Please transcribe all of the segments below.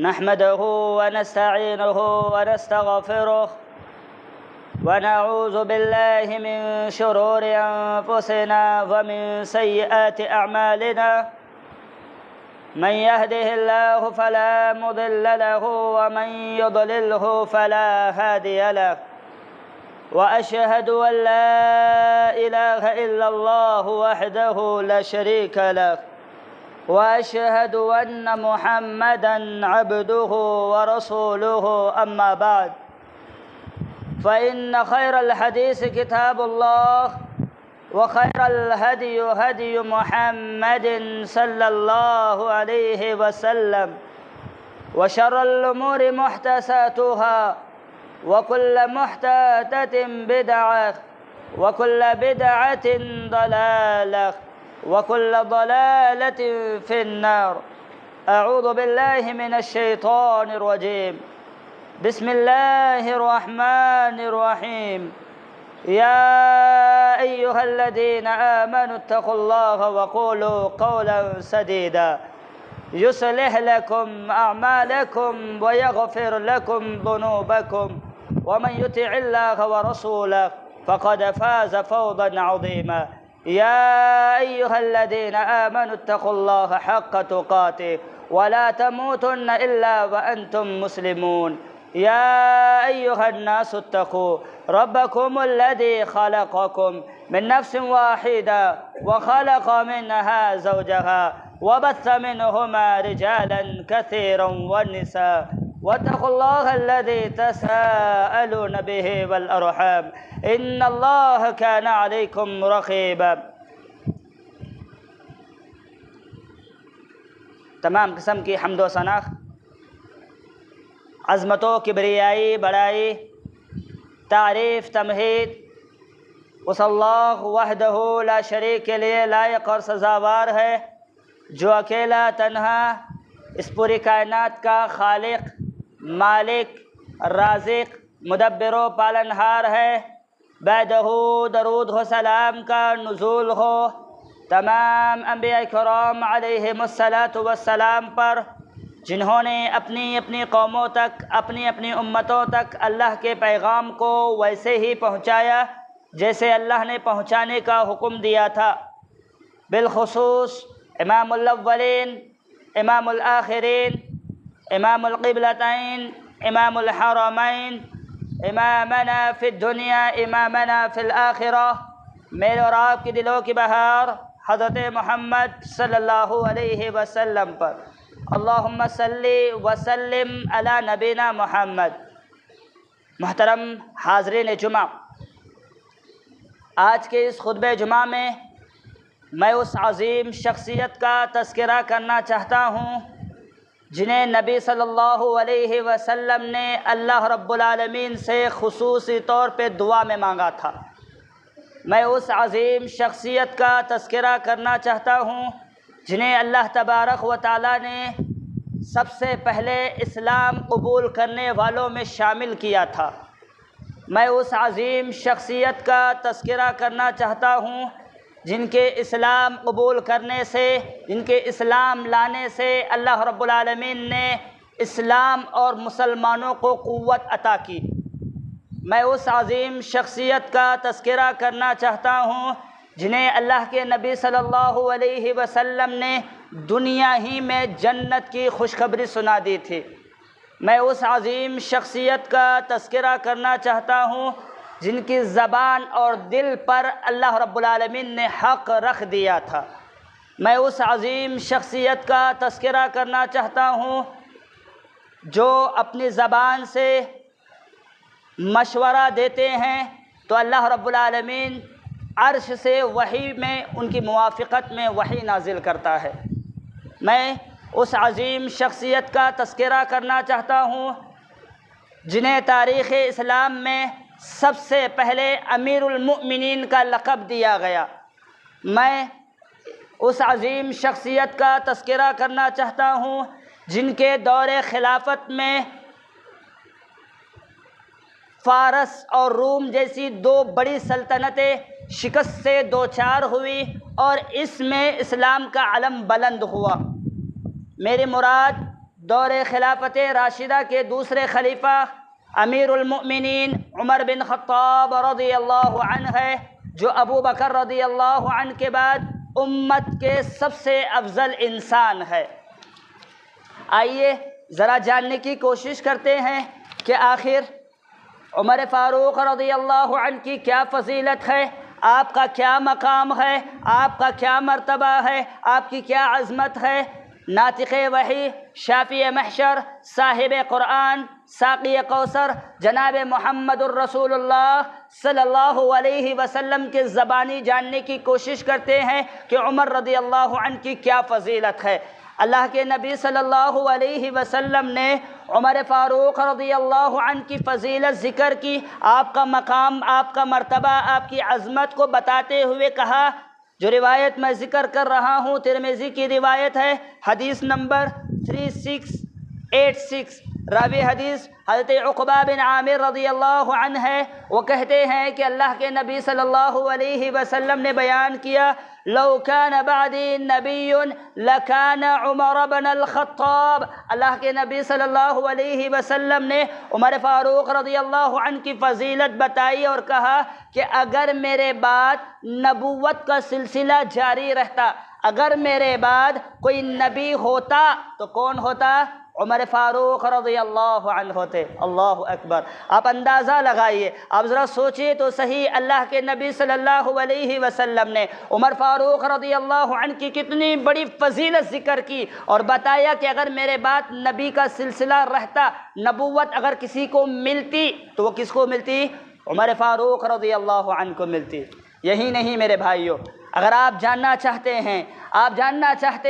نحمده ونستعينه ونستغفره ونعوذ بالله من شرور أنفسنا ومن سيئات أعمالنا من يهده الله فلا مضل له ومن يضلله فلا هادي له وأشهد أن لا إله إلا الله وحده لا شريك له وأشهد أن محمدًا عبده ورسوله أما بعد فإن خير الحديث كتاب الله وخير الهدي هدي محمد صلى الله عليه وسلم وشر الأمور محدثاتها وكل محدثة بدعة وكل بدعة ضلالة وكل ضلالة في النار. أعوذ بالله من الشيطان الرجيم. بسم الله الرحمن الرحيم. يا أيها الذين آمنوا اتقوا الله وقولوا قولا سديدا يصلح لكم أعمالكم ويغفر لكم ذنوبكم ومن يطع الله ورسوله فقد فاز فوزا عظيما. يا أيها الذين آمنوا اتقوا الله حق تقاته ولا تموتن إلا وأنتم مسلمون. يا أيها الناس اتقوا ربكم الذي خلقكم من نفس واحدة وخلق منها زوجها وبث منهما رجالا كثيرا والنساء واتقوا الله الذي تساءلون به والأرحام إن الله كان عليكم رقيبا. تمام قسم کی حمد و ثنا عظمت و کبریائی بڑائی تعریف تمہید اس اللہ وحدہ لا شریک کے لیے لائق اور سزاوار ہے جو اکیلا تنہا اس پوری کائنات کا خالق، مالک، رازق، مدبر و پالنہار ہے. بعدہ درود و سلام کا نزول ہو تمام انبیاء کرام علیہم الصلاۃ والسلام پر جنہوں نے اپنی اپنی قوموں تک، اپنی اپنی امتوں تک اللہ کے پیغام کو ویسے ہی پہنچایا جیسے اللہ نے پہنچانے کا حکم دیا تھا. بالخصوص امام الاولین، امام الآخرین، امام القبلتین، امام الحرمین، امامنا فی الدنیا امامنا فی الآخرہ، میرے اور آپ کے دلوں کی بہار حضرت محمد صلی اللہ علیہ وسلم پر. اللہم صلی وسلم علی نبینا محمد. محترم حاضرین جمعہ، آج کے اس خطبہ جمعہ میں میں اس عظیم شخصیت کا تذکرہ کرنا چاہتا ہوں جنہیں نبی صلی اللہ علیہ وسلم نے اللہ رب العالمین سے خصوصی طور پہ دعا میں مانگا تھا. میں اس عظیم شخصیت کا تذکرہ کرنا چاہتا ہوں جنہیں اللہ تبارک و تعالیٰ نے سب سے پہلے اسلام قبول کرنے والوں میں شامل کیا تھا. میں اس عظیم شخصیت کا تذکرہ کرنا چاہتا ہوں جن کے اسلام قبول کرنے سے، جن کے اسلام لانے سے اللہ رب العالمین نے اسلام اور مسلمانوں کو قوت عطا کی. میں اس عظیم شخصیت کا تذکرہ کرنا چاہتا ہوں جنہیں اللہ کے نبی صلی اللہ علیہ وسلم نے دنیا ہی میں جنت کی خوشخبری سنا دی تھی. میں اس عظیم شخصیت کا تذکرہ کرنا چاہتا ہوں جن کی زبان اور دل پر اللہ رب العالمین نے حق رکھ دیا تھا. میں اس عظیم شخصیت کا تذکرہ کرنا چاہتا ہوں جو اپنی زبان سے مشورہ دیتے ہیں تو اللہ رب العالمین عرش سے وحی میں ان کی موافقت میں وحی نازل کرتا ہے. میں اس عظیم شخصیت کا تذکرہ کرنا چاہتا ہوں جنہیں تاریخ اسلام میں سب سے پہلے امیر المؤمنین کا لقب دیا گیا. میں اس عظیم شخصیت کا تذکرہ کرنا چاہتا ہوں جن کے دور خلافت میں فارس اور روم جیسی دو بڑی سلطنتیں شکست سے دوچار ہوئی اور اس میں اسلام کا علم بلند ہوا۔ میری مراد دور خلافت راشدہ کے دوسرے خلیفہ امیر المؤمنین عمر بن خطاب رضی اللہ عنہ ہے، جو ابو بکر رضی اللہ عنہ کے بعد امت کے سب سے افضل انسان ہے۔ آئیے ذرا جاننے کی کوشش کرتے ہیں کہ آخر عمر فاروق رضی اللہ عنہ کی کیا فضیلت ہے، آپ کا کیا مقام ہے، آپ کا کیا مرتبہ ہے، آپ کی کیا عظمت ہے۔ ناطق وحی، شافی محشر، صاحب قرآن، ساقی کوثر، جناب محمد الرسول اللہ صلی اللہ علیہ وسلم کے زبانی جاننے کی کوشش کرتے ہیں کہ عمر رضی اللہ عنہ کی کیا فضیلت ہے۔ اللہ کے نبی صلی اللہ علیہ وسلم نے عمر فاروق رضی اللہ عنہ کی فضیلت ذکر کی، آپ کا مقام، آپ کا مرتبہ، آپ کی عظمت کو بتاتے ہوئے کہا، جو روایت میں ذکر کر رہا ہوں ترمذی کی روایت ہے، حدیث نمبر 3686، راوی حدیث حضرت عقبہ بن عامر رضی اللہ عنہ ہے۔ وہ کہتے ہیں کہ اللہ کے نبی صلی اللہ علیہ وسلم نے بیان کیا، لو کان بعدی نبی لکان عمر بن الخطاب۔ اللہ کے نبی صلی اللہ علیہ وسلم نے عمر فاروق رضی اللہ عنہ کی فضیلت بتائی اور کہا کہ اگر میرے بعد نبوت کا سلسلہ جاری رہتا، اگر میرے بعد کوئی نبی ہوتا تو کون ہوتا؟ عمر فاروق رضی اللہ عنہ ہوتے۔ اللہ اکبر۔ آپ اندازہ لگائیے، آپ ذرا سوچئے تو صحیح، اللہ کے نبی صلی اللہ علیہ وسلم نے عمر فاروق رضی اللہ عنہ کی کتنی بڑی فضیلت ذکر کی اور بتایا کہ اگر میرے بعد نبی کا سلسلہ رہتا، نبوت اگر کسی کو ملتی تو وہ کس کو ملتی؟ عمر فاروق رضی اللہ عنہ کو ملتی۔ یہی نہیں میرے بھائیوں، اگر آپ جاننا چاہتے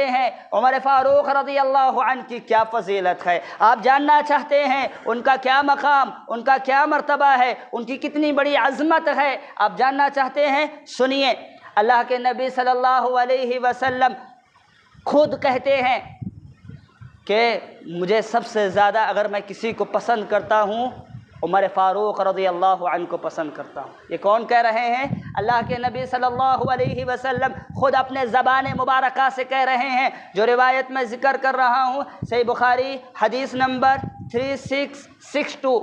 ہیں عمر فاروق رضی اللہ عنہ کی کیا فضیلت ہے، آپ جاننا چاہتے ہیں ان کا کیا مقام، ان کا کیا مرتبہ ہے، ان کی کتنی بڑی عظمت ہے، آپ جاننا چاہتے ہیں، سنیے۔ اللہ کے نبی صلی اللہ علیہ وسلم خود کہتے ہیں کہ مجھے سب سے زیادہ اگر میں کسی کو پسند کرتا ہوں، عمر فاروق رضی اللہ عنہ کو پسند کرتا ہوں۔ یہ کون کہہ رہے ہیں؟ اللہ کے نبی صلی اللہ علیہ وسلم خود اپنے زبان مبارکہ سے کہہ رہے ہیں، جو روایت میں ذکر کر رہا ہوں، صحیح بخاری حدیث نمبر 3662،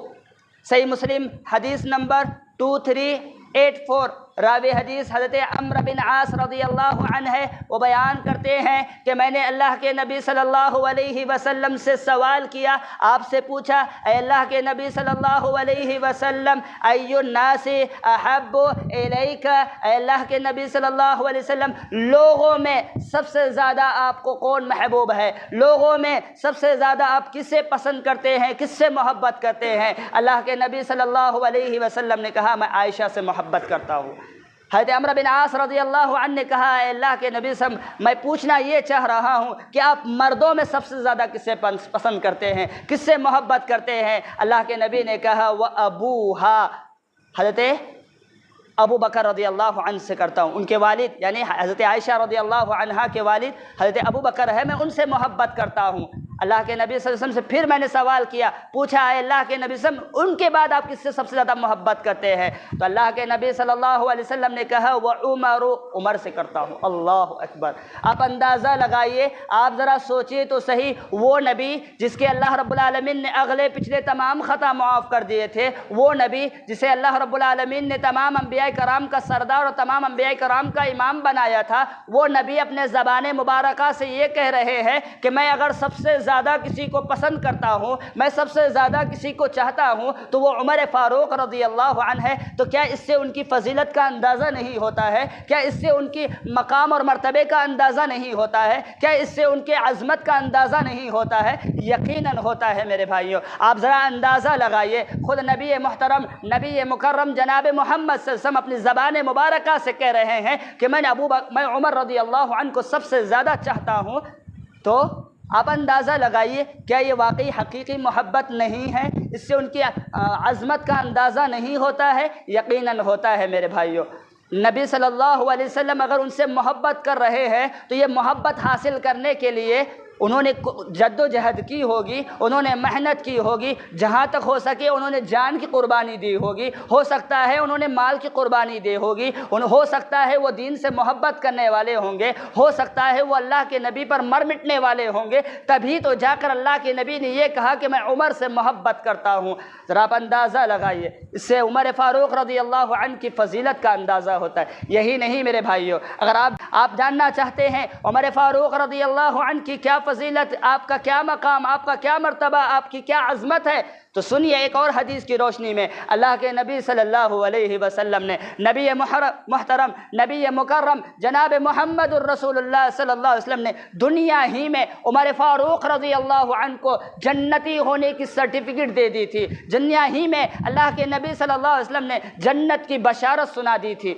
صحیح مسلم حدیث نمبر 2384، راوی حدیث حضرت عمرو بن عاص رضی اللہ عنہ ہے۔ وہ بیان کرتے ہیں کہ میں نے اللہ کے نبی صلی اللہ علیہ وسلم سے سوال کیا، آپ سے پوچھا، اے اللہ کے نبی صلی اللہ علیہ وسلم، ای الناس احب الیک، اے اللہ کے نبی صلی اللہ علیہ وسلم، لوگوں میں سب سے زیادہ آپ کو کون محبوب ہے؟ لوگوں میں سب سے زیادہ آپ کس سے پسند کرتے ہیں، کس سے محبت کرتے ہیں؟ اللہ کے نبی صلی اللہ علیہ وسلم نے کہا، میں عائشہ سے محبت کرتا ہوں۔ حضرت عمرو بن عاص رضی اللہ عنہ نے کہا، اے اللہ کے نبی صلی اللہ علیہ وسلم، میں پوچھنا یہ چاہ رہا ہوں کہ آپ مردوں میں سب سے زیادہ کس سے پسند کرتے ہیں، کس سے محبت کرتے ہیں؟ اللہ کے نبی نے کہا، وَأَبُوهَا، حضرت ابو بکر رضی اللہ عنہ سے کرتا ہوں، ان کے والد یعنی حضرت عائشہ رضی اللہ عنہا کے والد حضرت ابو بکر ہے، میں ان سے محبت کرتا ہوں۔ اللہ کے نبی صلی اللہ علیہ وسلم سے پھر میں نے سوال کیا، پوچھا، اے اللہ کے نبی صلی اللہ علیہ وسلم، ان کے بعد آپ کس سے سب سے زیادہ محبت کرتے ہیں؟ تو اللہ کے نبی صلی اللہ علیہ وسلم نے کہا، وعمر، عمر سے کرتا ہوں۔ اللہ اکبر۔ آپ اندازہ لگائیے، آپ ذرا سوچئے تو صحیح، وہ نبی جس کے اللہ رب العالمین نے اگلے پچھلے تمام خطا معاف کر دیے تھے، وہ نبی جسے اللہ رب العالمین نے تمام انبیاء کرام کا سردار اور تمام انبیاء کرام کا امام بنایا تھا، وہ نبی اپنے زبان مبارکہ سے یہ کہہ رہے ہیں کہ میں اگر سب سے زیادہ کسی کو پسند کرتا ہوں، میں سب سے زیادہ کسی کو چاہتا ہوں تو وہ عمر فاروق رضی اللہ عنہ ہے۔ تو کیا اس سے ان کی فضیلت کا اندازہ نہیں ہوتا ہے؟ کیا اس سے ان کی مقام اور مرتبے کا اندازہ نہیں ہوتا ہے؟ کیا اس سے ان کے عظمت کا اندازہ نہیں ہوتا ہے؟ یقیناً ہوتا ہے میرے بھائیوں۔ آپ ذرا اندازہ لگائیے، خود نبی محترم، نبی مکرم جناب محمد صلی اللہ علیہ وسلم اپنی زبان مبارکہ سے کہہ رہے ہیں کہ میں عمر رضی اللہ عنہ کو سب سے زیادہ چاہتا ہوں۔ تو آپ اندازہ لگائیے، کیا یہ واقعی حقیقی محبت نہیں ہے؟ اس سے ان کی عظمت کا اندازہ نہیں ہوتا ہے؟ یقیناً ہوتا ہے میرے بھائیوں۔ نبی صلی اللہ علیہ وسلم اگر ان سے محبت کر رہے ہیں تو یہ محبت حاصل کرنے کے لیے انہوں نے جد و جہد کی ہوگی، انہوں نے محنت کی ہوگی، جہاں تک ہو سکے انہوں نے جان کی قربانی دی ہوگی، ہو سکتا ہے انہوں نے مال کی قربانی دی ہوگی، ہو سکتا ہے وہ دین سے محبت کرنے والے ہوں گے، ہو سکتا ہے وہ اللہ کے نبی پر مر مٹنے والے ہوں گے، تبھی تو جا کر اللہ کے نبی نے یہ کہا کہ میں عمر سے محبت کرتا ہوں۔ ذرا آپ اندازہ لگائیے، اس سے عمر فاروق رضی اللہ عنہ کی فضیلت کا اندازہ ہوتا ہے۔ یہی نہیں میرے بھائیوں، اگر آپ جاننا چاہتے ہیں عمر فاروق رضی اللہ عنہ کی کیا فضیلت، آپ کا کیا مقام، آپ کا کیا مرتبہ، آپ کی کیا عظمت ہے، تو سنیے ایک اور حدیث کی روشنی میں اللہ کے نبی صلی اللہ علیہ وسلم نے، نبی محترم، نبی مکرم جناب محمد الرسول اللہ صلی اللہ علیہ وسلم نے دنیا ہی میں عمر فاروق رضی اللہ عنہ کو جنتی ہونے کی سرٹیفکیٹ دے دی تھی۔ دنیا ہی میں اللہ کے نبی صلی اللہ علیہ وسلم نے جنت کی بشارت سنا دی تھی۔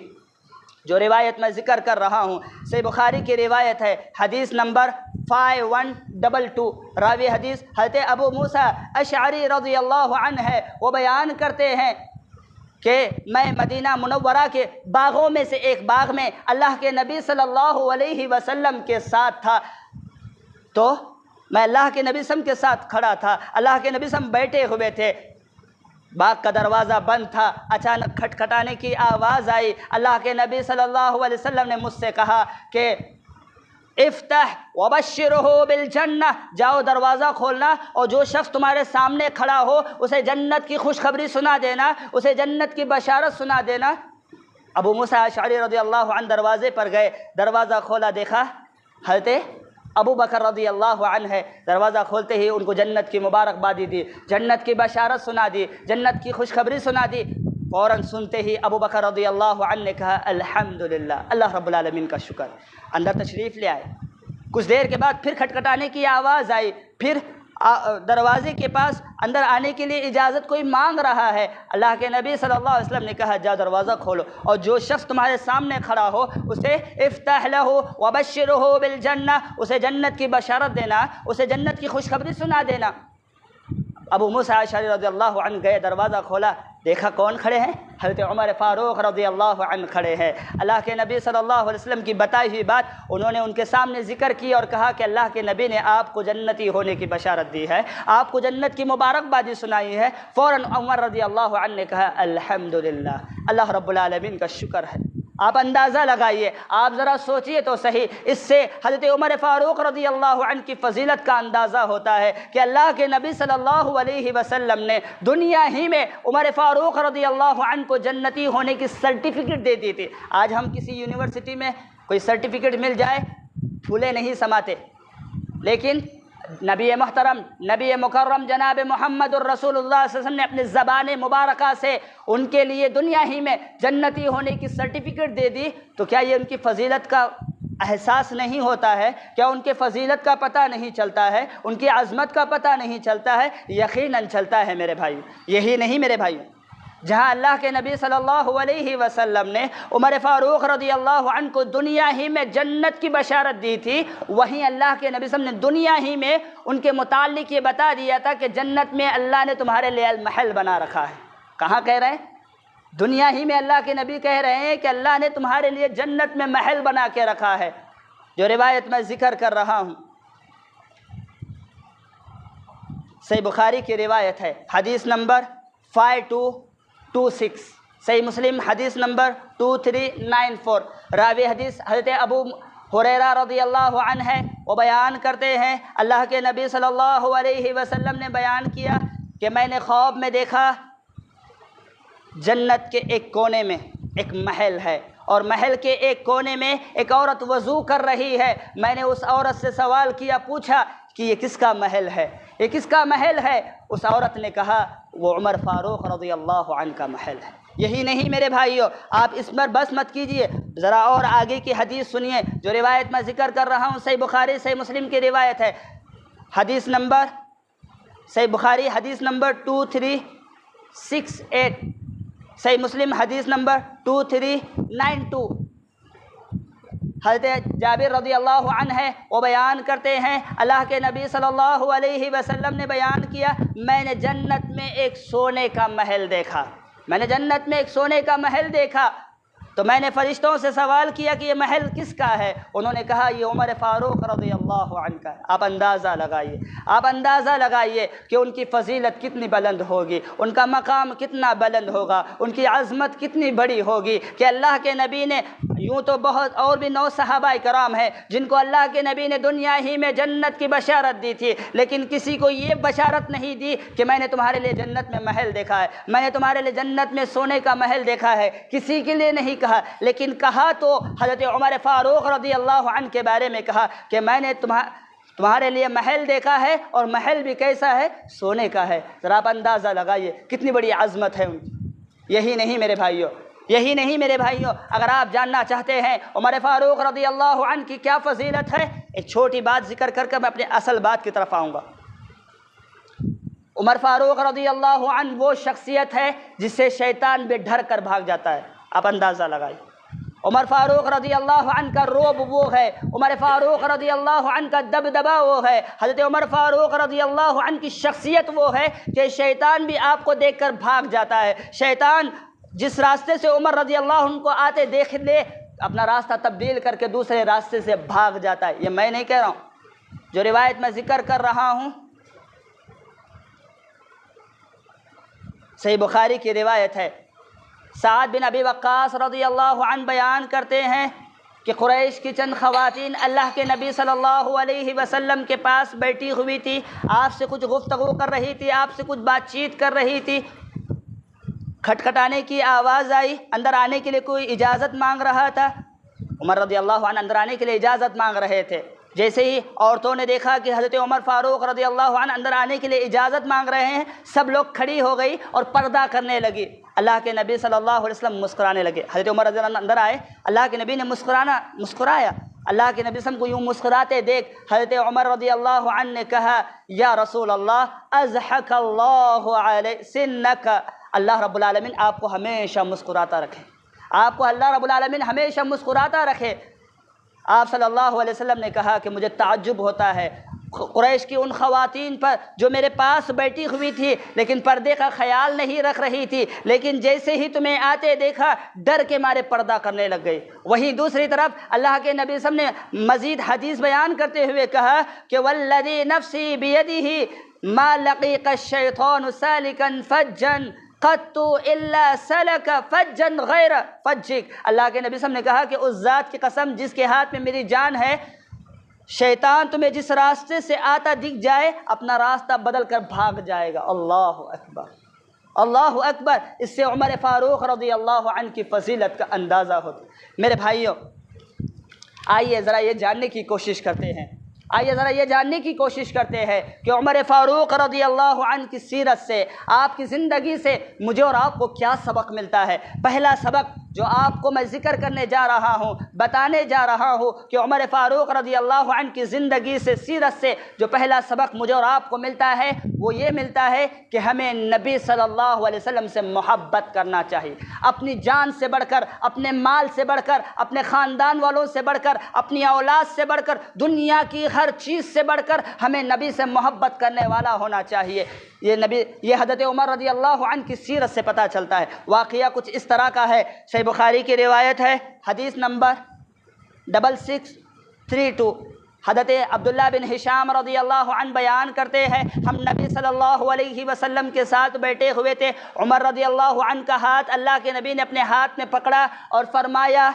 جو روایت میں ذکر کر رہا ہوں صحیح بخاری کی روایت ہے، حدیث نمبر 5122، راوی حدیث حضرت ابو موسیٰ اشعری رضی اللہ عنہ ہے۔ وہ بیان کرتے ہیں کہ میں مدینہ منورہ کے باغوں میں سے ایک باغ میں اللہ کے نبی صلی اللہ علیہ وسلم کے ساتھ تھا، تو میں اللہ کے نبی صلی اللہ علیہ وسلم کے ساتھ کھڑا تھا، اللہ کے نبی صلی اللہ علیہ وسلم بیٹھے ہوئے تھے، باغ کا دروازہ بند تھا، اچانک کھٹکھٹانے کی آواز آئی۔ اللہ کے نبی صلی اللہ علیہ وسلم نے مجھ سے کہا کہ افتح وبشرہ بالجنہ، جاؤ دروازہ کھولنا اور جو شخص تمہارے سامنے کھڑا ہو اسے جنت کی خوشخبری سنا دینا، اسے جنت کی بشارت سنا دینا۔ ابو موسیٰ اشعری رضی اللہ عنہ دروازے پر گئے، دروازہ کھولا، دیکھا حضرت ابو بکر رضی اللہ عنہ ہے۔ دروازہ کھولتے ہی ان کو جنت کی مبارکبادی دی، جنت کی بشارت سنا دی، جنت کی خوشخبری سنا دی۔ فوراً سنتے ہی ابو بکر رضی اللہ عنہ نے کہا الحمدللہ، اللہ رب العالمین کا شکر۔ اندر تشریف لے آئے، کچھ دیر کے بعد پھر کھٹکھٹانے کی آواز آئی، پھر دروازے کے پاس اندر آنے کے لیے اجازت کوئی مانگ رہا ہے۔ اللہ کے نبی صلی اللہ علیہ وسلم نے کہا جاؤ دروازہ کھولو اور جو شخص تمہارے سامنے کھڑا ہو اسے افتح لہ وبشرہ بالجنہ، اسے جنت کی بشارت دینا، اسے جنت کی خوشخبری سنا دینا۔ ابو موسیٰ اشعری رضی اللہ عنہ گئے، دروازہ کھولا، دیکھا کون کھڑے ہیں؟ حضرت عمر فاروق رضی اللہ عنہ کھڑے ہیں۔ اللہ کے نبی صلی اللہ علیہ وسلم کی بتائی ہوئی بات انہوں نے ان کے سامنے ذکر کی اور کہا کہ اللہ کے نبی نے آپ کو جنتی ہونے کی بشارت دی ہے، آپ کو جنت کی مبارکبادی سنائی ہے۔ فوراً عمر رضی اللہ عنہ نے کہا الحمدللہ، اللہ رب العالمین کا شکر ہے۔ آپ اندازہ لگائیے، آپ ذرا سوچئے تو صحیح، اس سے حضرت عمر فاروق رضی اللہ عنہ کی فضیلت کا اندازہ ہوتا ہے کہ اللہ کے نبی صلی اللہ علیہ وسلم نے دنیا ہی میں عمر فاروق رضی اللہ عنہ کو جنتی ہونے کی سرٹیفکیٹ دے دی تھی۔ آج ہم کسی یونیورسٹی میں کوئی سرٹیفکیٹ مل جائے پھولے نہیں سماتے، لیکن نبی محترم، نبی مکرم جناب محمد الرسول اللہ صلی اللہ علیہ وسلم نے اپنی زبان مبارکہ سے ان کے لیے دنیا ہی میں جنتی ہونے کی سرٹیفکیٹ دے دی، تو کیا یہ ان کی فضیلت کا احساس نہیں ہوتا ہے؟ کیا ان کے فضیلت کا پتہ نہیں چلتا ہے؟ ان کی عظمت کا پتہ نہیں چلتا ہے؟ یقیناً چلتا ہے میرے بھائی۔ یہی نہیں میرے بھائی، جہاں اللہ کے نبی صلی اللہ علیہ وسلم نے عمر فاروق رضی اللہ عنہ کو دنیا ہی میں جنت کی بشارت دی تھی، وہیں اللہ کے نبی صلی اللہ علیہ وسلم نے دنیا ہی میں ان کے متعلق یہ بتا دیا تھا کہ جنت میں اللہ نے تمہارے لیے المحل بنا رکھا ہے۔ کہاں کہہ رہے ہیں؟ دنیا ہی میں اللہ کے نبی کہہ رہے ہیں کہ اللہ نے تمہارے لیے جنت میں محل بنا کے رکھا ہے۔ جو روایت میں ذکر کر رہا ہوں صحیح بخاری کی روایت ہے، حدیث نمبر 5226، صحیح مسلم حدیث نمبر 2394، راوی حدیث حضرت ابو ہریرہ رضی اللہ عنہ ہے۔ وہ بیان کرتے ہیں اللہ کے نبی صلی اللہ علیہ وسلم نے بیان کیا کہ میں نے خواب میں دیکھا جنت کے ایک کونے میں ایک محل ہے، اور محل کے ایک کونے میں ایک عورت وضو کر رہی ہے۔ میں نے اس عورت سے سوال کیا، پوچھا کہ یہ کس کا محل ہے، یہ کس کا محل ہے؟ اس عورت نے کہا وہ عمر فاروق رضی اللہ عنہ کا محل ہے۔ یہی نہیں میرے بھائیو، آپ اس پر بس مت کیجئے، ذرا اور آگے کی حدیث سنیے جو روایت میں ذکر کر رہا ہوں۔ صحیح بخاری صحیح مسلم کی روایت ہے، حدیث نمبر صحیح بخاری حدیث نمبر 2368، صحیح مسلم حدیث نمبر 2392۔ حضرت جابر رضی اللہ عنہ ہے، وہ بیان کرتے ہیں اللہ کے نبی صلی اللہ علیہ وسلم نے بیان کیا میں نے جنت میں ایک سونے کا محل دیکھا، میں نے جنت میں ایک سونے کا محل دیکھا۔ تو میں نے فرشتوں سے سوال کیا کہ یہ محل کس کا ہے؟ انہوں نے کہا یہ عمر فاروق رضی اللہ عنہ کا ہے۔ آپ اندازہ لگائیے کہ ان کی فضیلت کتنی بلند ہوگی، ان کا مقام کتنا بلند ہوگا، ان کی عظمت کتنی بڑی ہوگی کہ اللہ کے نبی نے، یوں تو بہت اور بھی 9 صحابہ کرام ہیں جن کو اللہ کے نبی نے دنیا ہی میں جنت کی بشارت دی تھی، لیکن کسی کو یہ بشارت نہیں دی کہ میں نے تمہارے لیے جنت میں محل دیکھا ہے، میں نے تمہارے لیے جنت میں سونے کا محل دیکھا ہے، کسی کے لیے نہیں کہا۔ لیکن کہا تو حضرت عمر فاروق رضی اللہ عنہ کے بارے میں کہا کہ میں نے تمہارے لیے محل دیکھا ہے، اور محل بھی کیسا ہے؟ سونے کا ہے۔ ذرا آپ اندازہ لگائیے کتنی بڑی عظمت ہے ان کی۔ یہی نہیں میرے بھائیوں، اگر آپ جاننا چاہتے ہیں عمر فاروق رضی اللہ عنہ کی کیا فضیلت ہے، ایک چھوٹی بات ذکر کر کے میں اپنے اصل بات کی طرف آؤں گا۔ عمر فاروق رضی اللہ عنہ وہ شخصیت ہے جس سے شیطان بھی ڈر کر بھاگ جاتا ہے۔ آپ اندازہ لگائیے، عمر فاروق رضی اللہ عنہ کا رعب وہ ہے، عمر فاروق رضی اللہ عنہ کا دبدبہ وہ ہے، حضرت عمر فاروق رضی اللہ عنہ کی شخصیت وہ ہے کہ شیطان بھی آپ کو دیکھ کر بھاگ جاتا ہے۔ شیطان جس راستے سے عمر رضی اللہ عنہ کو آتے دیکھ لے، اپنا راستہ تبدیل کر کے دوسرے راستے سے بھاگ جاتا ہے۔ یہ میں نہیں کہہ رہا ہوں، جو روایت میں ذکر کر رہا ہوں صحیح بخاری کی روایت ہے۔ سعد بن ابی وقاص رضی اللہ عنہ بیان کرتے ہیں کہ قریش کی چند خواتین اللہ کے نبی صلی اللہ علیہ وسلم کے پاس بیٹھی ہوئی تھی، آپ سے کچھ گفتگو کر رہی تھی، آپ سے کچھ بات چیت کر رہی تھی۔ کھٹکھٹانے کی آواز آئی، اندر آنے کے لیے کوئی اجازت مانگ رہا تھا۔ عمر رضی اللہ عنہ اندر آنے کے لیے اجازت مانگ رہے تھے۔ جیسے ہی عورتوں نے دیکھا کہ حضرت عمر فاروق رضی اللہ عنہ اندر آنے کے لیے اجازت مانگ رہے ہیں، سب لوگ کھڑی ہو گئی اور پردہ کرنے لگی۔ اللہ کے نبی صلی اللہ علیہ وسلم مسکرانے لگے۔ حضرت عمر رضی اللہ عنہ اندر آئے، اللہ کے نبی نے مسکرایا۔ اللہ کے نبی صلی اللہ علیہ وسلم کو یوں مسکراتے دیکھ حضرت عمر رضی اللہ عنہ نے کہا، یا رسول اللہ اضحک اللہ علیہ سنک، اللہ رب العالمین آپ کو ہمیشہ مسکراتا رکھے، آپ کو اللہ رب العالمین ہمیشہ مسکراتا رکھے۔ آپ صلی اللہ علیہ وسلم نے کہا کہ مجھے تعجب ہوتا ہے قریش کی ان خواتین پر جو میرے پاس بیٹھی ہوئی تھی لیکن پردے کا خیال نہیں رکھ رہی تھی، لیکن جیسے ہی تمہیں آتے دیکھا ڈر کے مارے پردہ کرنے لگ گئی۔ وہیں دوسری طرف اللہ کے نبی صلی اللہ علیہ وسلم نے مزید حدیث بیان کرتے ہوئے کہا کہ والذی نفسی بیدہ ما لقیک الشیطان سالکا فجا قط الا سلک فجا غیر فجک۔ اللہ کے نبی صلی اللہ علیہ وسلم نے کہا کہ اس ذات کی قسم جس کے ہاتھ میں میری جان ہے، شیطان تمہیں جس راستے سے آتا دکھ جائے اپنا راستہ بدل کر بھاگ جائے گا۔ اللہ اکبر، اللہ اکبر۔ اس سے عمر فاروق رضی اللہ عنہ کی فضیلت کا اندازہ ہوتا ہے۔ میرے بھائیوں، آئیے ذرا یہ جاننے کی کوشش کرتے ہیں کہ عمر فاروق رضی اللہ عنہ کی سیرت سے، آپ کی زندگی سے مجھے اور آپ کو کیا سبق ملتا ہے۔ پہلا سبق جو آپ کو میں ذکر کرنے جا رہا ہوں، بتانے جا رہا ہوں کہ عمر فاروق رضی اللہ عنہ کی زندگی سے، سیرت سے جو پہلا سبق مجھے اور آپ کو ملتا ہے وہ یہ ملتا ہے کہ ہمیں نبی صلی اللہ علیہ وسلم سے محبت کرنا چاہیے۔ اپنی جان سے بڑھ کر، اپنے مال سے بڑھ کر، اپنے خاندان والوں سے بڑھ کر، اپنی اولاد سے بڑھ کر، دنیا کی ہر چیز سے بڑھ کر ہمیں نبی سے محبت کرنے والا ہونا چاہیے۔ یہ حضرت عمر رضی اللہ عنہ کی سیرت سے پتہ چلتا ہے۔ واقعہ کچھ اس طرح کا ہے، صحیح بخاری کی روایت ہے، حدیث نمبر 6632۔ حضرت عبداللہ بن ہشام رضی اللہ عنہ بیان کرتے ہیں، ہم نبی صلی اللہ علیہ وسلم کے ساتھ بیٹھے ہوئے تھے۔ عمر رضی اللہ عنہ کا ہاتھ اللہ کے نبی نے اپنے ہاتھ میں پکڑا اور فرمایا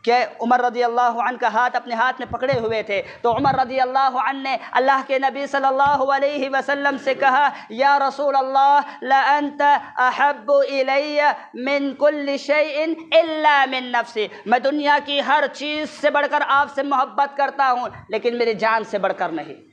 کہ عمر رضی اللہ عنہ کا ہاتھ اپنے ہاتھ میں پکڑے ہوئے تھے، تو عمر رضی اللہ عنہ نے اللہ کے نبی صلی اللہ علیہ وسلم سے کہا، یا رسول اللہ لأنت احب الی من کل شیء الا من نفسی، میں دنیا کی ہر چیز سے بڑھ کر آپ سے محبت کرتا ہوں لیکن میری جان سے بڑھ کر نہیں۔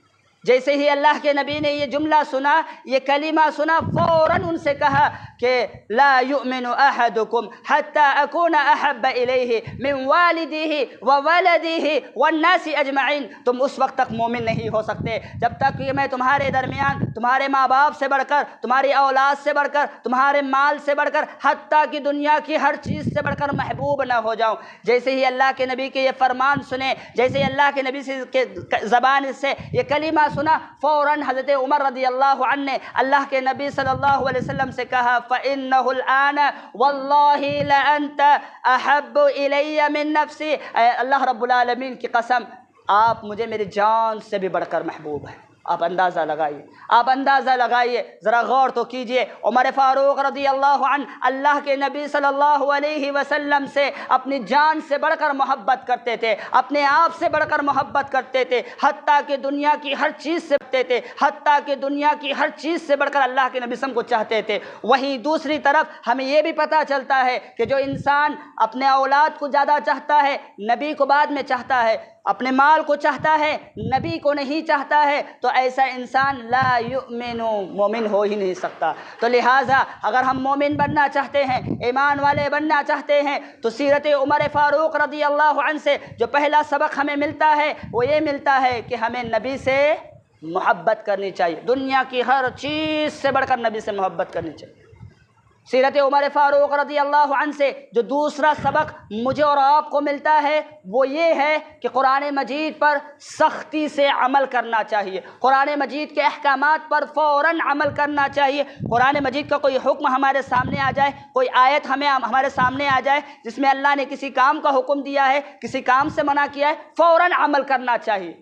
جیسے ہی اللہ کے نبی نے یہ جملہ سنا، یہ کلمہ سنا، فوراً ان سے کہا کہ لا یؤمن احدکم حتی اکون احب الیہ من والدہ وولدہ والناس اجمعین، تم اس وقت تک مومن نہیں ہو سکتے جب تک کہ میں تمہارے درمیان تمہارے ماں باپ سے بڑھ کر، تمہاری اولاد سے بڑھ کر، تمہارے مال سے بڑھ کر، حتیٰ کہ دنیا کی ہر چیز سے بڑھ کر محبوب نہ ہو جاؤں۔ جیسے ہی اللہ کے نبی کے یہ فرمان سنے، جیسے ہی اللہ کے نبی کے زبان سے یہ کلمہ سنا فوراً حضرت عمر رضی اللہ عنہ نے اللہ کے نبی صلی اللہ علیہ وسلم سے کہا فَإِنَّهُ الْآنَ وَاللَّهِ لَأَنْتَ أَحَبُّ إِلَيَّ مِن نَفْسِي، اے اللہ رب العالمین کی قسم آپ مجھے میری جان سے بھی بڑھ کر محبوب ہیں۔ آپ اندازہ لگائیے، آپ اندازہ لگائیے، ذرا غور تو کیجئے۔ عمر فاروق رضی اللہ عنہ اللہ کے نبی صلی اللہ علیہ وسلم سے اپنی جان سے بڑھ کر محبت کرتے تھے، اپنے آپ سے بڑھ کر محبت کرتے تھے، حتیٰ کہ دنیا کی ہر چیز سے بڑھتے تھے، حتیٰ کہ دنیا کی ہر چیز سے بڑھ کر اللہ کے نبی کو چاہتے تھے۔ وہیں دوسری طرف ہمیں یہ بھی پتہ چلتا ہے کہ جو انسان اپنے اولاد کو زیادہ چاہتا ہے نبی کو بعد میں چاہتا ہے، اپنے مال کو چاہتا ہے نبی کو نہیں چاہتا ہے، تو ایسا انسان لا یؤمن، مومن ہو ہی نہیں سکتا۔ تو لہٰذا اگر ہم مومن بننا چاہتے ہیں، ایمان والے بننا چاہتے ہیں، تو سیرت عمر فاروق رضی اللہ عنہ سے جو پہلا سبق ہمیں ملتا ہے وہ یہ ملتا ہے کہ ہمیں نبی سے محبت کرنی چاہیے، دنیا کی ہر چیز سے بڑھ کر نبی سے محبت کرنی چاہیے۔ سیرت عمر فاروق رضی اللہ عنہ سے جو دوسرا سبق مجھے اور آپ کو ملتا ہے وہ یہ ہے کہ قرآن مجید پر سختی سے عمل کرنا چاہیے، قرآن مجید کے احکامات پر فوراً عمل کرنا چاہیے۔ قرآن مجید کا کوئی حکم ہمارے سامنے آ جائے، کوئی آیت ہمارے سامنے آ جائے جس میں اللہ نے کسی کام کا حکم دیا ہے، کسی کام سے منع کیا ہے، فوراً عمل کرنا چاہیے۔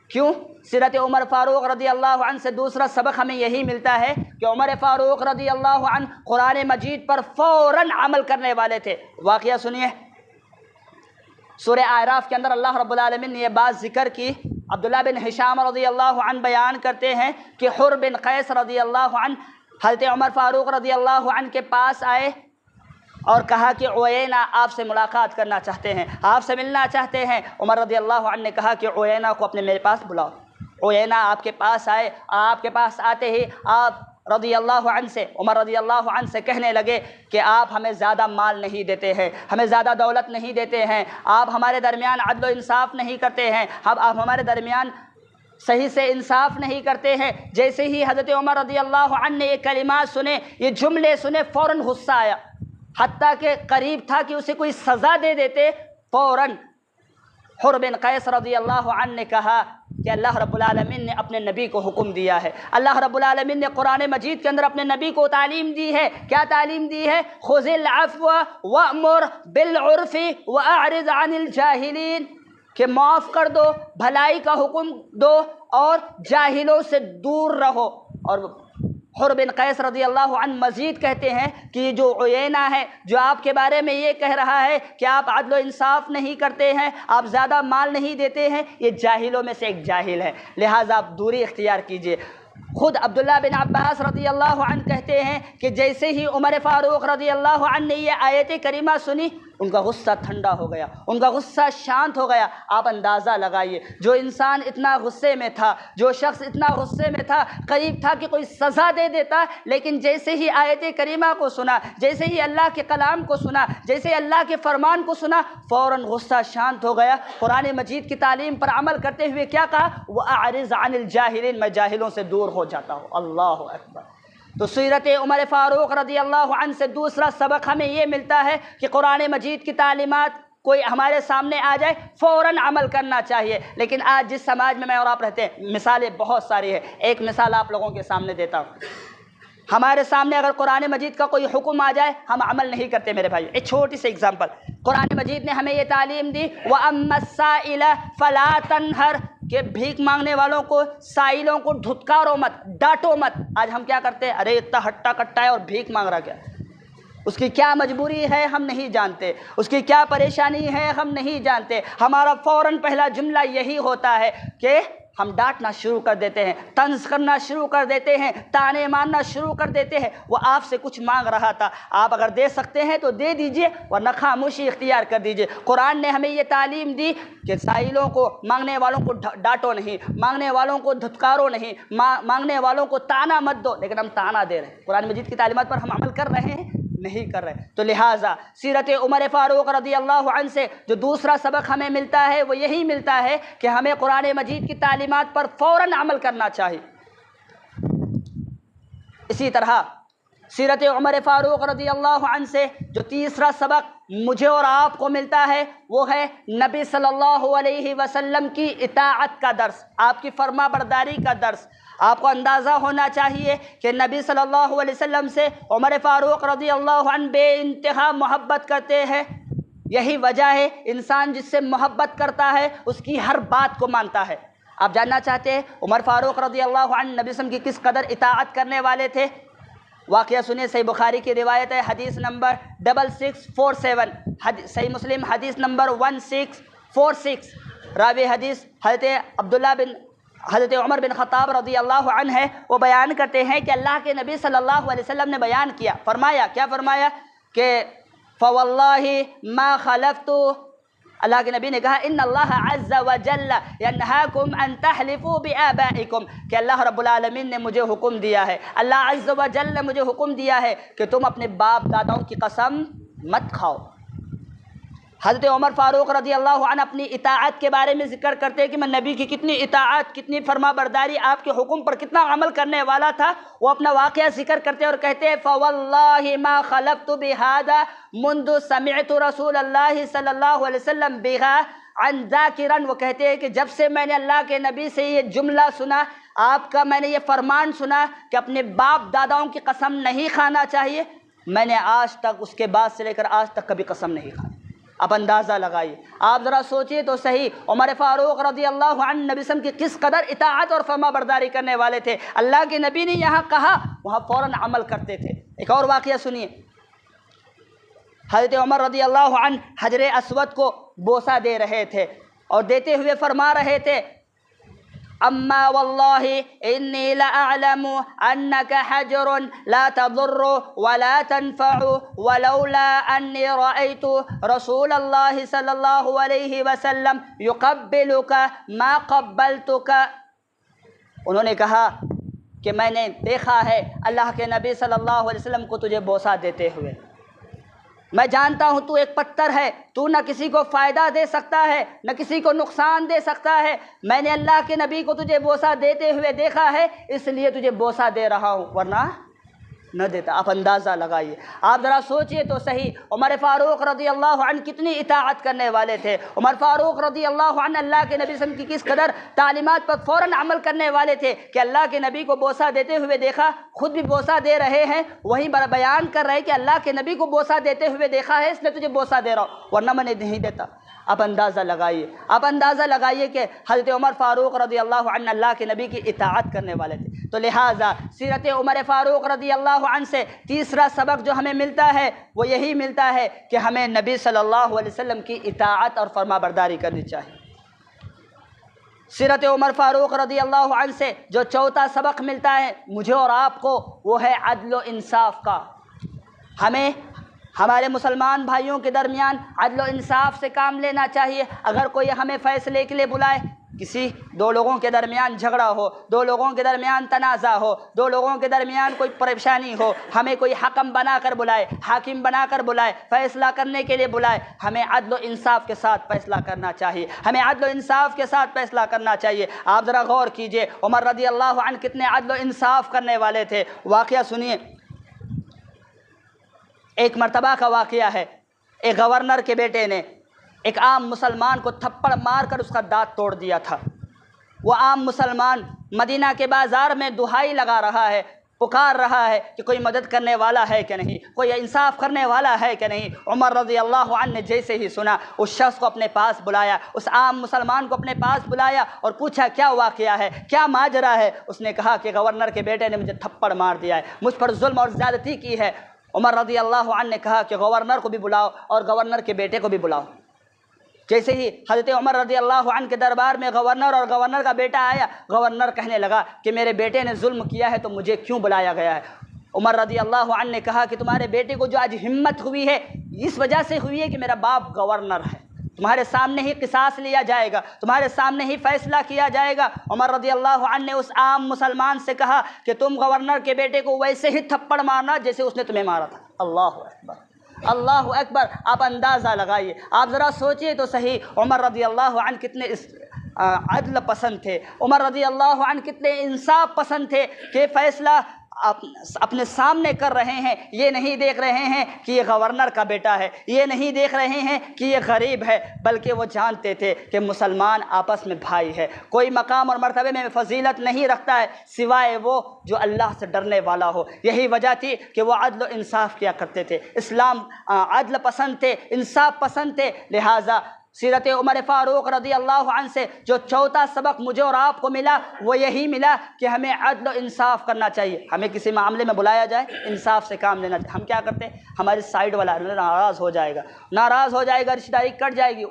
کیوں؟ سیرت عمر فاروق رضی اللہ عنہ سے دوسرا سبق ہمیں یہی ملتا ہے کہ عمر فاروق رضی اللہ عنہ قرآن مجید پر فوراً عمل کرنے والے تھے۔ واقعہ سنیے، سورہ اعراف کے اندر اللہ رب العالمین نے یہ بات ذکر کی۔ عبداللہ بن ہشام رضی اللہ عنہ بیان کرتے ہیں کہ حر بن قیس رضی اللہ عنہ حضرت عمر فاروق رضی اللہ عنہ کے پاس آئے اور کہا کہ عیینہ آپ سے ملاقات کرنا چاہتے ہیں، آپ سے ملنا چاہتے ہیں۔ عمر رضی اللہ عنہ نے کہا کہ عیینہ کو اپنے میرے پاس بلاؤ۔ عیینہ آپ کے پاس آئے، آپ کے پاس آتے ہی آپ رضی اللہ عنہ سے، عمر رضی اللہ عنہ سے کہنے لگے کہ آپ ہمیں زیادہ مال نہیں دیتے ہیں، ہمیں زیادہ دولت نہیں دیتے ہیں، آپ ہمارے درمیان عدل و انصاف نہیں کرتے ہیں، آپ ہمارے درمیان صحیح سے انصاف نہیں کرتے ہیں۔ جیسے ہی حضرت عمر رضی اللہ عنہ نے یہ کلمات سنے، یہ جملے سنے، فوراً غصہ آیا، حتیٰ کہ قریب تھا کہ اسے کوئی سزا دے دیتے۔ فوراً حر بن قیس رضی اللہ عنہ نے کہا کہ اللہ رب العالمین نے اپنے نبی کو حکم دیا ہے، اللہ رب العالمین نے قرآن مجید کے اندر اپنے نبی کو تعلیم دی ہے۔ کیا تعلیم دی ہے؟ خذ العفو وأمر بالعرف وأعرض عن الجاہلین، کہ معاف کر دو، بھلائی کا حکم دو اور جاہلوں سے دور رہو۔ اور حر بن قیس رضی اللہ عنہ مزید کہتے ہیں کہ یہ جو عیینہ ہے جو آپ کے بارے میں یہ کہہ رہا ہے کہ آپ عدل و انصاف نہیں کرتے ہیں، آپ زیادہ مال نہیں دیتے ہیں، یہ جاہلوں میں سے ایک جاہل ہے، لہٰذا آپ دوری اختیار کیجئے۔ خود عبداللہ بن عباس رضی اللہ عنہ کہتے ہیں کہ جیسے ہی عمر فاروق رضی اللہ عنہ نے یہ آیت کریمہ سنی، ان کا غصہ ٹھنڈا ہو گیا، ان کا غصہ شانت ہو گیا۔ آپ اندازہ لگائیے، جو انسان اتنا غصے میں تھا، جو شخص اتنا غصے میں تھا، قریب تھا کہ کوئی سزا دے دیتا، لیکن جیسے ہی آیت کریمہ کو سنا، جیسے ہی اللہ کے کلام کو سنا، جیسے اللہ کے فرمان کو سنا، فوراً غصہ شانت ہو گیا۔ قرآن مجید کی تعلیم پر عمل کرتے ہوئے کیا کہا؟ وَأَعْرِضْ عَنِ الْجَاهِلِينَ، میں جاہلوں سے دور ہو جاتا ہوں۔ اللہ اکبر۔ تو سیرت عمر فاروق رضی اللہ عنہ سے دوسرا سبق ہمیں یہ ملتا ہے کہ قرآن مجید کی تعلیمات کوئی ہمارے سامنے آ جائے فوراً عمل کرنا چاہیے۔ لیکن آج جس سماج میں اور آپ رہتے ہیں، مثالیں بہت ساری ہیں، ایک مثال آپ لوگوں کے سامنے دیتا ہوں۔ ہمارے سامنے اگر قرآن مجید کا کوئی حکم آ جائے، ہم عمل نہیں کرتے میرے بھائی۔ ایک چھوٹی سی اگزامپل، قرآن مجید نے ہمیں یہ تعلیم دی وَأَمَّا السَّائِلَ فَلَا تَنْهَرْ، کہ بھیک مانگنے والوں کو، سائلوں کو دھتکارو مت، ڈانٹو مت۔ آج ہم کیا کرتے ہیں؟ ارے اتنا ہٹا کٹا ہے اور بھیک مانگ رہا، کیا اس کی کیا مجبوری ہے ہم نہیں جانتے، اس کی کیا پریشانی ہے ہم نہیں جانتے۔ ہمارا فوراً پہلا جملہ یہی ہوتا ہے کہ ہم ڈانٹنا شروع کر دیتے ہیں، طنز کرنا شروع کر دیتے ہیں، تانے مارنا شروع کر دیتے ہیں۔ وہ آپ سے کچھ مانگ رہا تھا، آپ اگر دے سکتے ہیں تو دے دیجئے ورنہ خاموشی اختیار کر دیجئے۔ قرآن نے ہمیں یہ تعلیم دی کہ سائلوں کو، مانگنے والوں کو ڈانٹو نہیں، مانگنے والوں کو دھتکارو نہیں، مانگنے والوں کو تانا مت دو۔ لیکن ہم تانا دے رہے ہیں، قرآن مجید کی تعلیمات پر ہم عمل کر رہے ہیں؟ نہیں کر رہے۔ تو لہٰذا سیرت عمر فاروق رضی اللہ عنہ سے جو دوسرا سبق ہمیں ملتا ہے وہ یہی ملتا ہے کہ ہمیں قرآن مجید کی تعلیمات پر فوراً عمل کرنا چاہیے۔ اسی طرح سیرت عمر فاروق رضی اللہ عنہ سے جو تیسرا سبق مجھے اور آپ کو ملتا ہے وہ ہے نبی صلی اللہ علیہ وسلم کی اطاعت کا درس، آپ کی فرما برداری کا درس۔ آپ کو اندازہ ہونا چاہیے کہ نبی صلی اللہ علیہ وسلم سے عمر فاروق رضی اللہ عنہ بے انتہا محبت کرتے ہیں۔ یہی وجہ ہے انسان جس سے محبت کرتا ہے اس کی ہر بات کو مانتا ہے۔ آپ جاننا چاہتے ہیں عمر فاروق رضی اللہ عنہ نبی صلی اللہ علیہ وسلم کی کس قدر اطاعت کرنے والے تھے؟ واقعہ سنیے، صحیح بخاری کی روایت ہے، حدیث نمبر 6647، صحیح مسلم حدیث نمبر 1646، راوی حدیث حضرت عمر بن خطاب رضی اللہ عنہ ہے۔ وہ بیان کرتے ہیں کہ اللہ کے نبی صلی اللہ علیہ وسلم نے بیان کیا، کیا فرمایا کہ فواللہ ما خلفت، اللہ کے نبی نے کہا ان اللہ عز وجل ینہاکم ان تحلفوا بآبائکم، کہ اللہ رب العالمین نے مجھے حکم دیا ہے، اللہ عز وجل نے مجھے حکم دیا ہے کہ تم اپنے باپ داداؤں کی قسم مت کھاؤ۔ حضرت عمر فاروق رضی اللہ عنہ اپنی اطاعت کے بارے میں ذکر کرتے ہیں کہ میں نبی کی کتنی اطاعت، کتنی فرما برداری، آپ کے حکم پر کتنا عمل کرنے والا تھا۔ وہ اپنا واقعہ ذکر کرتے اور کہتے ہیں فواللہ ما خلفت بہذا منذ سمعت رسول اللہ صلی اللہ علیہ وسلم بہا عن ذاکرا، وہ کہتے ہیں کہ جب سے میں نے اللہ کے نبی سے یہ جملہ سنا، آپ کا میں نے یہ فرمان سنا کہ اپنے باپ داداؤں کی قسم نہیں کھانا چاہیے، میں نے آج تک اس کے بعد سے لے کر آج تک کبھی قسم نہیں کھائی۔ آپ اندازہ لگائیے، آپ ذرا سوچئے تو صحیح، عمر فاروق رضی اللہ عنہ نبی صلی اللہ علیہ وسلم کی کس قدر اطاعت اور فرما برداری کرنے والے تھے۔ اللہ کے نبی نے یہاں کہا وہاں فوراً عمل کرتے تھے۔ ایک اور واقعہ سنیے، حضرت عمر رضی اللہ عنہ حجر اسود کو بوسہ دے رہے تھے اور دیتے ہوئے فرما رہے تھے اما واللہ انی لأعلم انک حجر لا تضر ولا تنفع ولولا انی رأیت رسول اللہ صلی اللہ علیہ وسلم یقبلک ما قبلتک، انہوں نے کہا کہ میں نے دیکھا ہے اللہ کے نبی صلی اللہ علیہ وسلم کو تجھے بوسہ دیتے ہوئے، میں جانتا ہوں تو ایک پتھر ہے، تو نہ کسی کو فائدہ دے سکتا ہے نہ کسی کو نقصان دے سکتا ہے، میں نے اللہ کے نبی کو تجھے بوسہ دیتے ہوئے دیکھا ہے اس لیے تجھے بوسہ دے رہا ہوں، ورنہ نہ دیتا۔ آپ اندازہ لگائیے، آپ ذرا سوچئے تو صحیح، عمر فاروق رضی اللہ عنہ کتنی اطاعت کرنے والے تھے۔ عمر فاروق رضی اللہ عنہ اللہ کے نبی صلی اللہ علیہ وسلم کی کس قدر تعلیمات پر فوراً عمل کرنے والے تھے کہ اللہ کے نبی کو بوسہ دیتے ہوئے دیکھا، خود بھی بوسہ دے رہے ہیں، وہیں بیان کر رہے کہ اللہ کے نبی کو بوسہ دیتے ہوئے دیکھا ہے اس لیے تجھے بوسہ دے رہا ہوں ورنہ میں نہیں دیتا۔ آپ اندازہ لگائیے کہ حضرت عمر فاروق رضی اللہ عنہ اللہ کے نبی کی اطاعت کرنے والے تھے۔ تو لہٰذا سیرت عمر فاروق رضی اللہ عنہ سے تیسرا سبق جو ہمیں ملتا ہے وہ یہی ملتا ہے کہ ہمیں نبی صلی اللہ علیہ وسلم کی اطاعت اور فرما برداری کرنی چاہیے۔ سیرت عمر فاروق رضی اللہ عنہ سے جو چوتھا سبق ملتا ہے مجھے اور آپ کو وہ ہے عدل و انصاف کا۔ ہمیں ہمارے مسلمان بھائیوں کے درمیان عدل و انصاف سے کام لینا چاہیے۔ اگر کوئی ہمیں فیصلے کے لیے بلائے، کسی دو لوگوں کے درمیان جھگڑا ہو، دو لوگوں کے درمیان تنازع ہو، دو لوگوں کے درمیان کوئی پریشانی ہو، ہمیں کوئی حکم بنا کر بلائے، حاکم بنا کر بلائے، فیصلہ کرنے کے لیے بلائے، ہمیں عدل و انصاف کے ساتھ فیصلہ کرنا چاہیے، ہمیں عدل و انصاف کے ساتھ فیصلہ کرنا چاہیے۔ آپ ذرا غور کیجئے عمر رضی اللہ عنہ کتنے عدل و انصاف کرنے والے تھے۔ واقعہ سنیے، ایک مرتبہ کا واقعہ ہے، ایک گورنر کے بیٹے نے ایک عام مسلمان کو تھپڑ مار کر اس کا دانت توڑ دیا تھا۔ وہ عام مسلمان مدینہ کے بازار میں دہائی لگا رہا ہے، پکار رہا ہے کہ کوئی مدد کرنے والا ہے کہ نہیں، کوئی انصاف کرنے والا ہے کہ نہیں۔ عمر رضی اللہ عنہ نے جیسے ہی سنا اس شخص کو اپنے پاس بلایا، اس عام مسلمان کو اپنے پاس بلایا اور پوچھا کیا واقعہ ہے، کیا ماجرا ہے۔ اس نے کہا کہ گورنر کے بیٹے نے مجھے تھپڑ مار دیا ہے، مجھ پر ظلم اور زیادتی کی ہے۔ عمر رضی اللہ عنہ نے کہا کہ گورنر کو بھی بلاؤ اور گورنر کے بیٹے کو بھی بلاؤ۔ جیسے ہی حضرت عمر رضی اللہ عنہ کے دربار میں گورنر اور گورنر کا بیٹا آیا، گورنر کہنے لگا کہ میرے بیٹے نے ظلم کیا ہے تو مجھے کیوں بلایا گیا ہے؟ عمر رضی اللہ عنہ نے کہا کہ تمہارے بیٹے کو جو آج ہمت ہوئی ہے اس وجہ سے ہوئی ہے کہ میرا باپ گورنر ہے، تمہارے سامنے ہی قصاص لیا جائے گا، تمہارے سامنے ہی فیصلہ کیا جائے گا۔ عمر رضی اللہ عنہ نے اس عام مسلمان سے کہا کہ تم گورنر کے بیٹے کو ویسے ہی تھپڑ مارنا جیسے اس نے تمہیں مارا تھا۔ اللہ اکبر، اللہ اکبر۔ آپ اندازہ لگائیے، آپ ذرا سوچئے تو صحیح عمر رضی اللہ عنہ کتنے عدل پسند تھے، عمر رضی اللہ عنہ کتنے انصاف پسند تھے کہ فیصلہ اپنے سامنے کر رہے ہیں، یہ نہیں دیکھ رہے ہیں کہ یہ گورنر کا بیٹا ہے، یہ نہیں دیکھ رہے ہیں کہ یہ غریب ہے، بلکہ وہ جانتے تھے کہ مسلمان آپس میں بھائی ہے، کوئی مقام اور مرتبے میں فضیلت نہیں رکھتا ہے سوائے وہ جو اللہ سے ڈرنے والا ہو۔ یہی وجہ تھی کہ وہ عدل و انصاف کیا کرتے تھے، اسلام عدل پسند تھے، انصاف پسند تھے۔ لہٰذا سیرت عمر فاروق رضی اللہ عنہ سے جو چوتھا سبق مجھے اور آپ کو ملا وہ یہی ملا کہ ہمیں عدل و انصاف کرنا چاہیے۔ ہمیں کسی معاملے میں بلایا جائے انصاف سے کام لینا چاہیے۔ ہم کیا کرتے ہیں، ہماری سائڈ والا ناراض ہو جائے گا، رشتہ داری کٹ جائے گی،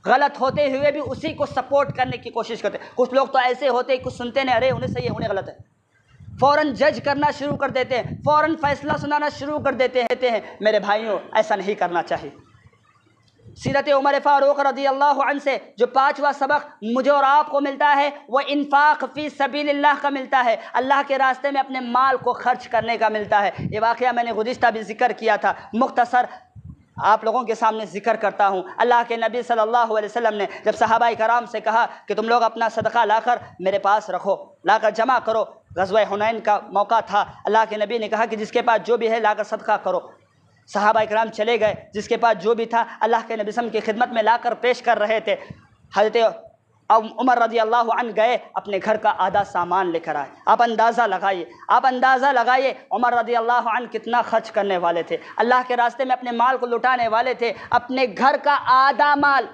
غلط ہوتے ہوئے بھی اسی کو سپورٹ کرنے کی کوشش کرتے ہیں۔ کچھ لوگ تو ایسے ہوتے ہیں، کچھ سنتے نہیں، ارے انہیں صحیح ہے انہیں غلط ہے، فوراً جج کرنا شروع کر دیتے ہیں، فوراً فیصلہ سنانا شروع کر دیتے ہیں۔ میرے بھائیوں، ایسا نہیں کرنا چاہیے۔ سیرت عمر فاروق رضی اللہ عنہ سے جو پانچواں سبق مجھے اور آپ کو ملتا ہے وہ انفاق فی سبیل اللہ کا ملتا ہے، اللہ کے راستے میں اپنے مال کو خرچ کرنے کا ملتا ہے۔ یہ واقعہ میں نے گزشتہ بھی ذکر کیا تھا، مختصر آپ لوگوں کے سامنے ذکر کرتا ہوں۔ اللہ کے نبی صلی اللہ علیہ وسلم نے جب صحابہ کرام سے کہا کہ تم لوگ اپنا صدقہ لا کر میرے پاس رکھو، لا کر جمع کرو، غزوہ حنین کا موقع تھا، اللہ کے نبی نے کہا کہ جس کے پاس جو بھی ہے لا کر صدقہ کرو۔ صحابہ کرام چلے گئے، جس کے پاس جو بھی تھا اللہ کے نبی صلی اللہ علیہ وسلم کی خدمت میں لا کر پیش کر رہے تھے۔ حضرت عمر رضی اللہ عنہ گئے، اپنے گھر کا آدھا سامان لے کر آئے۔ آپ اندازہ لگائیے عمر رضی اللہ عنہ کتنا خرچ کرنے والے تھے، اللہ کے راستے میں اپنے مال کو لٹانے والے تھے۔ اپنے گھر کا آدھا مال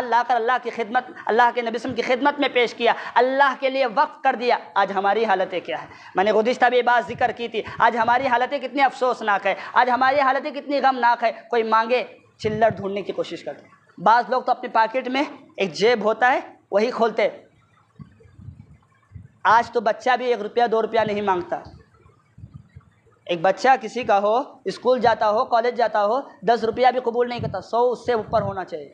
لا کر اللہ کے نبی صلی اللہ علیہ وسلم کی خدمت میں پیش کیا، اللہ کے لیے وقف کر دیا۔ آج ہماری حالتیں کیا ہے؟ میں نے گزشتہ بھی بات ذکر کی تھی، آج ہماری حالتیں کتنی افسوسناک ہے، آج ہماری حالتیں کتنی غمناک ہے۔ کوئی مانگے چلر ڈھونڈنے کی کوشش کرتے ہیں۔ بعض لوگ تو اپنے پاکٹ میں ایک جیب ہوتا ہے وہی کھولتے۔ آج تو بچہ بھی 1 روپیہ 2 روپیہ نہیں مانگتا۔ ایک بچہ کسی کا ہو، اسکول جاتا ہو، کالج جاتا ہو، 10 روپیہ بھی قبول نہیں کرتا، 100 اس سے اوپر ہونا چاہیے۔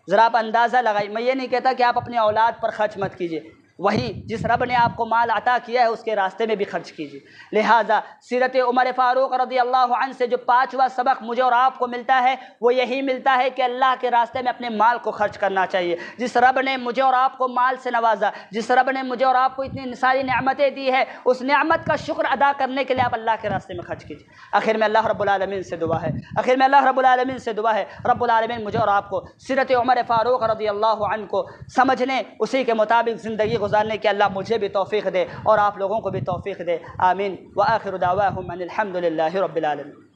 ذرا آپ اندازہ لگائیے، میں یہ نہیں کہتا کہ آپ اپنی اولاد پر خرچ مت کیجیے، وہی جس رب نے آپ کو مال عطا کیا ہے اس کے راستے میں بھی خرچ کیجیے۔ لہٰذا سیرت عمر فاروق رضی اللہ عنہ سے جو پانچواں سبق مجھے اور آپ کو ملتا ہے وہ یہی ملتا ہے کہ اللہ کے راستے میں اپنے مال کو خرچ کرنا چاہیے۔ جس رب نے مجھے اور آپ کو مال سے نوازا، جس رب نے مجھے اور آپ کو اتنی ساری نعمتیں دی ہے، اس نعمت کا شکر ادا کرنے کے لیے آپ اللہ کے راستے میں خرچ کیجیے۔ آخر میں اللہ رب العالمین سے دعا ہے، رب العالمین مجھے اور آپ کو سیرت عمر فاروق رضی اللہ عنہ کو سمجھنے، اسی کے مطابق زندگی گزارنے کے اللہ مجھے بھی توفیق دے اور آپ لوگوں کو بھی توفیق دے، آمین۔ وآخر دعواہم ان الحمد للہ رب العالمین۔